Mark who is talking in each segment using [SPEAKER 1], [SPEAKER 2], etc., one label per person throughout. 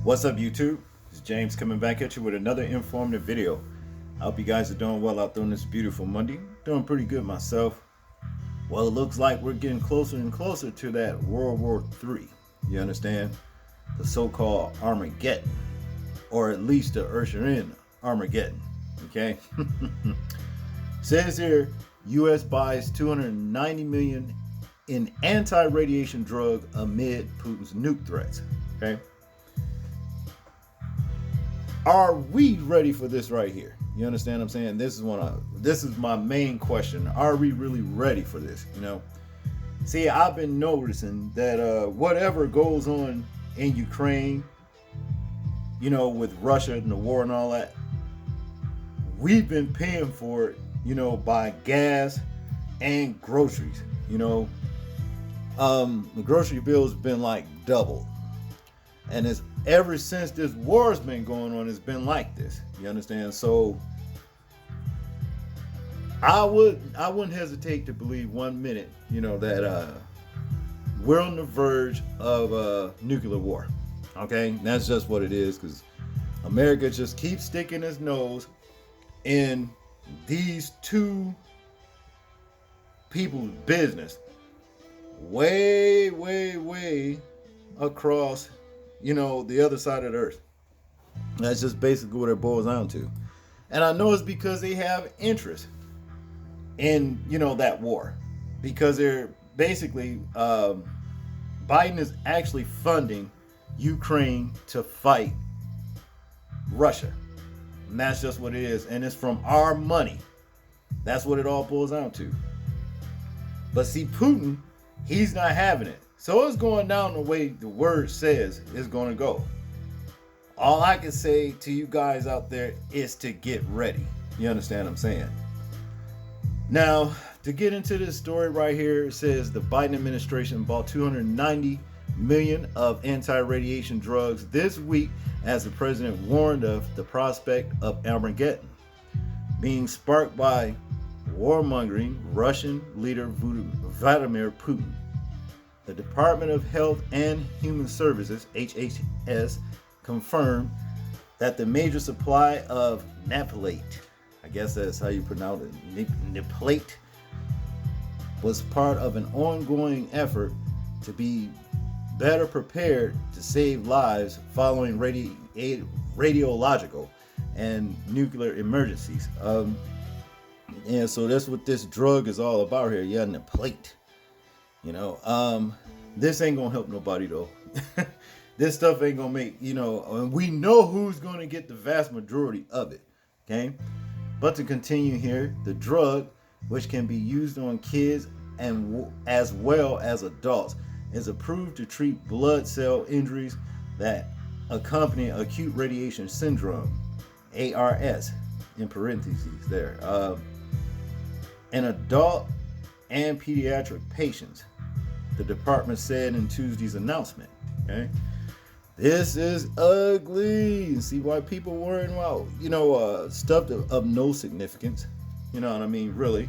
[SPEAKER 1] What's up, YouTube? It's James coming back at you with another informative video. I hope you guys are doing well out there on this beautiful Monday. Doing pretty good myself. Well, it looks like we're getting closer and closer to that World War III. You understand? The so-called Armageddon. Or at least the usher in Armageddon. Okay? Says here, U.S. buys $290 million in anti-radiation drug amid Putin's nuke threats. Okay? Are we ready for this right here? You understand what I'm saying? This is my main question. Are we really ready for this? You know, see, I've been noticing that whatever goes on in Ukraine, you know, with Russia and the war and all that, we've been paying for it, you know, by gas and groceries. You know, the grocery bill's been like double. And it's ever since this war's been going on, it's been like this. You understand? So I wouldn't hesitate to believe 1 minute, you know, that we're on the verge of nuclear war. Okay, and that's just what it is, because America just keeps sticking its nose in these two people's business, way across, you know, the other side of the earth. That's just basically what it boils down to. And I know it's because they have interest in, you know, that war, because they're basically Biden is actually funding Ukraine to fight Russia, and that's just what it is. And it's from our money. That's what it all boils down to. But see, Putin, he's not having it. So it's going down the way the word says it's going to go. All I can say to you guys out there is to get ready. You understand what I'm saying? Now, to get into this story right here, it says the Biden administration bought $290 million of anti-radiation drugs this week as the president warned of the prospect of Armageddon being sparked by warmongering Russian leader Vladimir Putin. The Department of Health and Human Services, HHS, confirmed that the major supply of naplate, I guess that's how you pronounce it, naplate, was part of an ongoing effort to be better prepared to save lives following radiological and nuclear emergencies. And so that's what this drug is all about here. Yeah, naplate. You know, this ain't gonna help nobody though. This stuff ain't gonna make, you know, and we know who's gonna get the vast majority of it. Okay, but to continue here, the drug, which can be used on kids and as well as adults, is approved to treat blood cell injuries that accompany acute radiation syndrome, ARS, in parentheses there, in adult and pediatric patients, the department said in Tuesday's announcement. Okay, this is ugly. See why people worrying about, you know, stuff of no significance. You know what I mean? Really,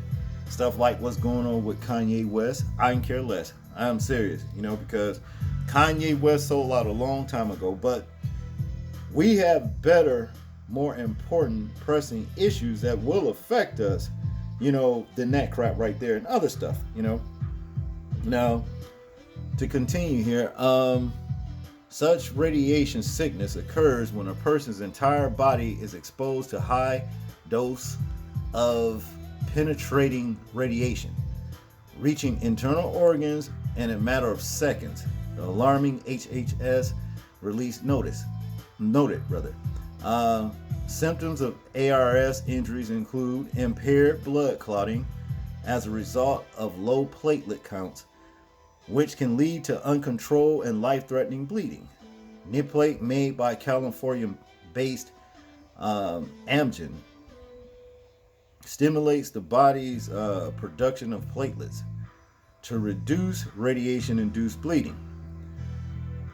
[SPEAKER 1] stuff like what's going on with Kanye West. I can care less. I am serious. You know, because Kanye West sold out a long time ago. But we have better, more important, pressing issues that will affect us, you know, than that crap right there and other stuff, you know. Now, to continue here, such radiation sickness occurs when a person's entire body is exposed to high dose of penetrating radiation, reaching internal organs in a matter of seconds. The alarming HHS release noted. Symptoms of ARS injuries include impaired blood clotting as a result of low platelet counts, which can lead to uncontrolled and life-threatening bleeding. Naplate, made by California-based Amgen, stimulates the body's production of platelets to reduce radiation-induced bleeding.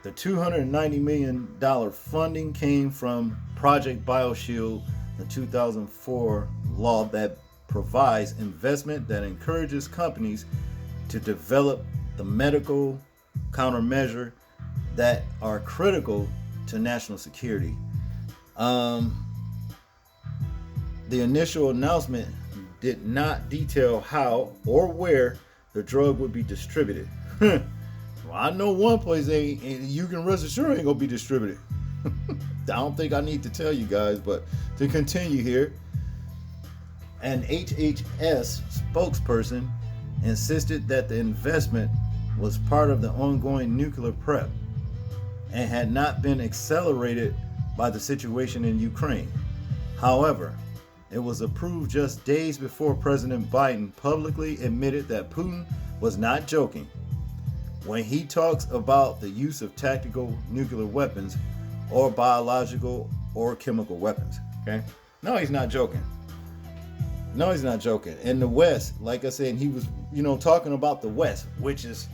[SPEAKER 1] The $290 million funding came from Project BioShield, the 2004 law that provides investment that encourages companies to develop the medical countermeasure that are critical to national security. Um, the initial announcement did not detail how or where the drug would be distributed. Well, I know one place you can rest assured ain't gonna be distributed. I don't think I need to tell you guys, but to continue here, an HHS spokesperson insisted that the investment was part of the ongoing nuclear prep and had not been accelerated by the situation in Ukraine. However, it was approved just days before President Biden publicly admitted that Putin was not joking when he talks about the use of tactical nuclear weapons or biological or chemical weapons. Okay? No, he's not joking. No, he's not joking. In the West, like I said, he was, talking about the West, which is,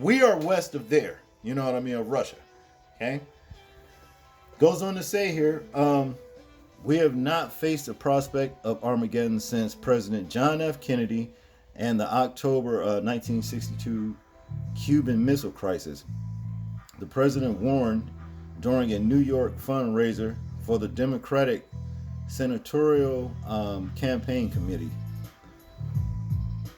[SPEAKER 1] we are west of there. You know what I mean? Of Russia. Okay? Goes on to say here, we have not faced the prospect of Armageddon since President John F. Kennedy and the October 1962 Cuban Missile Crisis. The president warned during a New York fundraiser for the Democratic Senatorial Campaign Committee.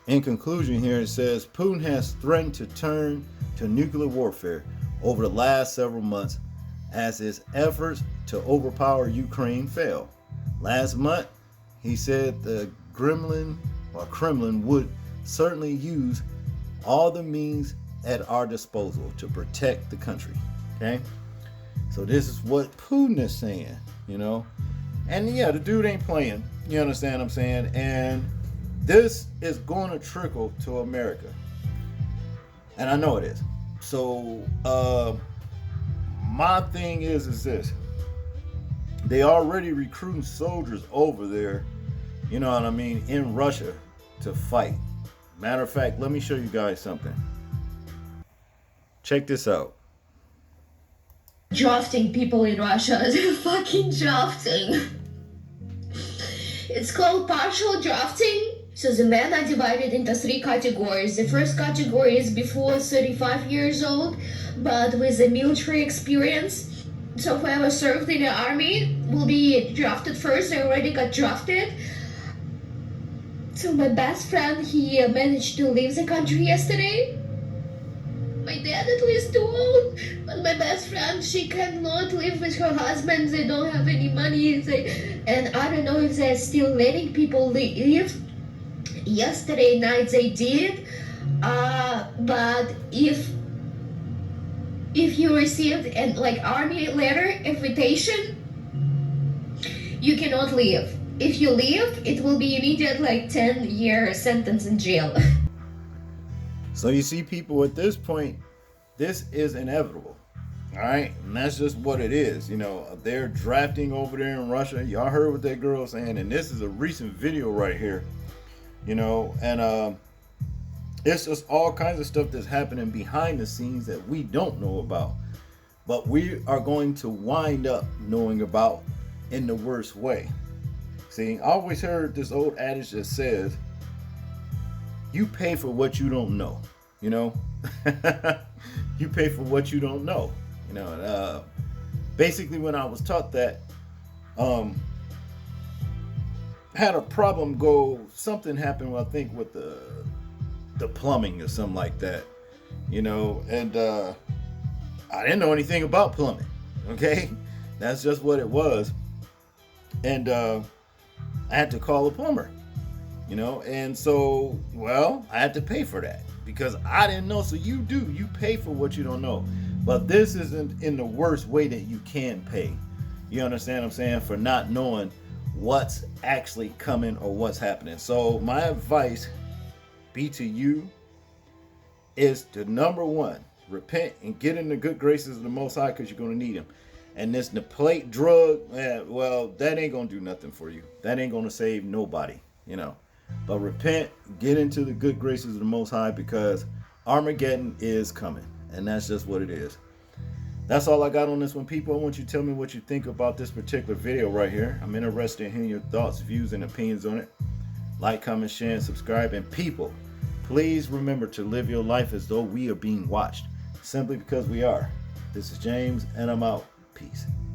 [SPEAKER 1] In conclusion here, it says, Putin has threatened to turn to nuclear warfare over the last several months as his efforts to overpower Ukraine fail. Last month, he said the Kremlin would certainly use all the means at our disposal to protect the country. Okay? So this is what Putin is saying, And yeah, the dude ain't playing. You understand what I'm saying? And this is going to trickle to America. And I know it is. So, my thing is this. They already recruiting soldiers over there, you know what I mean, in Russia to fight. Matter of fact, let me show you guys something. Check this out.
[SPEAKER 2] Drafting people in Russia. They're fucking drafting. It's called partial drafting. So the men are divided into 3 categories. The first category is before 35 years old, but with a military experience. So whoever served in the army will be drafted first. They already got drafted. So my best friend, he managed to leave the country yesterday. My dad at least too old, but my best friend, she cannot live with her husband. They don't have any money. And I don't know if they're still letting people leave. Yesterday night they did, but if you received an army letter invitation, you cannot leave. If you leave, it will be immediate 10-year sentence in jail.
[SPEAKER 1] So you see, people, at this point, this is inevitable. All right, and that's just what it is. They're drafting over there in Russia. Y'all heard what that girl was saying, and this is a recent video right here. And it's just all kinds of stuff that's happening behind the scenes that we don't know about, but we are going to wind up knowing about in the worst way. See, I always heard this old adage that says, you pay for what you don't know, you pay for what you don't know, basically when I was taught that, had a problem something happened, I think, with the plumbing or something like that, and I didn't know anything about plumbing. Okay, that's just what it was. And I had to call a plumber, and so, I had to pay for that because I didn't know. So you pay for what you don't know, but this isn't in the worst way that you can pay. You understand what I'm saying? For not knowing what's actually coming or what's happening. So my advice be to you is to, number one, repent and get in the good graces of the Most High, because you're going to need him. And this plate drug, that ain't going to do nothing for you. That ain't going to save nobody, But repent, get into the good graces of the Most High, because Armageddon is coming. And that's just what it is. That's all I got on this one, people. I want you to tell me what you think about this particular video right here. I'm interested in hearing your thoughts, views, and opinions on it. Like, comment, share, and subscribe. And people, please remember to live your life as though we are being watched, simply because we are. This is James, and I'm out. Peace.